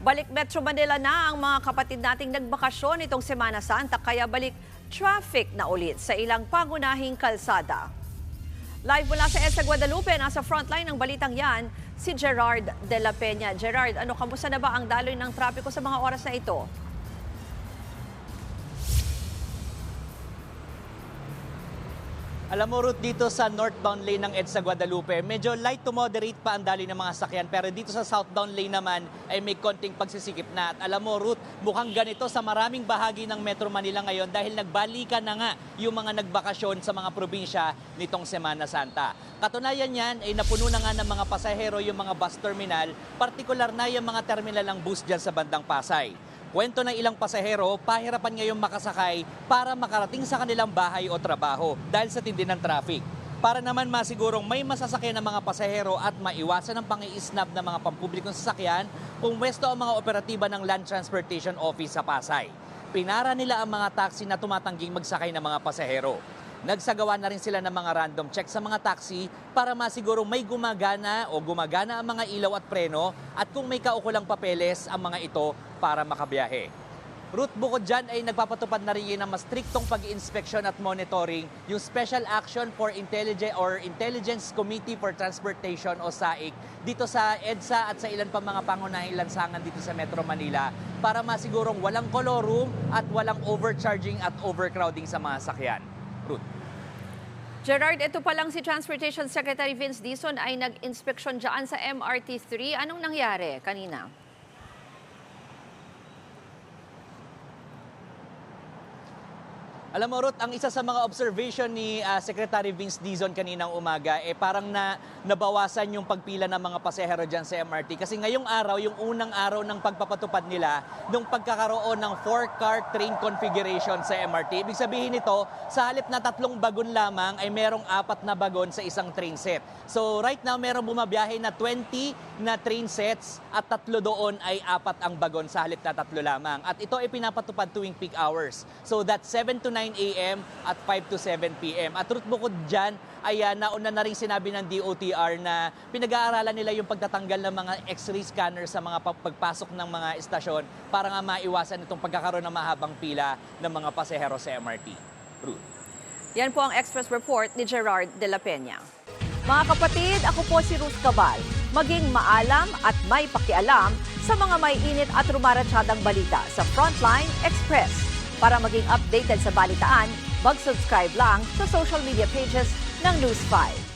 Balik Metro Manila na ang mga kapatid nating nagbakasyon itong Semana Santa kaya balik traffic na ulit sa ilang pangunahing kalsada. Live mula sa EDSA Guadalupe, nasa frontline ng balitang yan, si Gerard de la Peña. Gerard, kamusta na ba ang daloy ng trapiko sa mga oras na ito? Alam mo, Ruth, dito sa northbound lane ng EDSA Guadalupe, medyo light to moderate pa ang daloy ng mga sakyan. Pero dito sa southbound lane naman ay may konting pagsisikip na. At alam mo, Ruth, mukhang ganito sa maraming bahagi ng Metro Manila ngayon dahil nagbalikan na nga yung mga nagbakasyon sa mga probinsya nitong Semana Santa. Katunayan yan ay napuno na nga ng mga pasahero yung mga bus terminal, partikular na yung mga terminal ng bus dyan sa bandang Pasay. Kwento ng ilang pasahero, pahirapan ngayong makasakay para makarating sa kanilang bahay o trabaho dahil sa tindi ng traffic. Para naman masigurong may masasakyan ng mga pasahero at maiwasan ang pangi-snab ng mga pampublikong sasakyan, pumwesto ang mga operatiba ng Land Transportation Office sa Pasay. Pinara nila ang mga taxi na tumatangging magsakay ng mga pasahero. Nagsagawa na rin sila ng mga random check sa mga taxi para masigurong may gumagana ang mga ilaw at preno at kung may kaukulang papeles ang mga ito para makabiyahe. Ruth, bukod dyan ay nagpapatupad na rin ng mas striktong pag-inspeksyon at monitoring yung Special Action for Intelligence Committee for Transportation o SAIC dito sa EDSA at sa ilan pa mga pangunahing lansangan dito sa Metro Manila para masigurong walang kolorum at walang overcharging at overcrowding sa mga sakyan. Ruth. Gerard, ito pa lang si Transportation Secretary Vince Dizon ay nag-inspeksyon dyan sa MRT3. Anong nangyari kanina? Alam mo, Ruth, ang isa sa mga observation ni Secretary Vince Dizon kaninang umaga, parang nabawasan yung pagpila ng mga pasahero dyan sa MRT. Kasi ngayong araw, yung unang araw ng pagpapatupad nila, nung pagkakaroon ng 4-car train configuration sa MRT. Ibig sabihin nito, sa halip na 3 bagon lamang, ay merong 4 na bagon sa isang train set. So right now, merong bumabiyahe na 20 na train sets at 3 doon ay 4 ang bagon sa halip na 3 lamang. At ito ay pinapatupad tuwing peak hours. So that's 7 to 9 a.m. at 5 to 7 p.m. At Ruth, bukod dyan, ay nauna na rin sinabi ng DOTR na pinag-aaralan nila yung pagtatanggal ng mga X-ray scanner sa mga pagpasok ng mga istasyon para nga maiwasan itong pagkakaroon ng mahabang pila ng mga pasahero sa MRT. Ruth. Yan po ang Express Report ni Gerard de la Peña. Mga kapatid, ako po si Ruth Cabal. Maging maalam at may pakialam sa mga may init at rumaratsadang balita sa Frontline Express. Para maging updated sa balitaan, mag-subscribe lang sa social media pages ng News 5.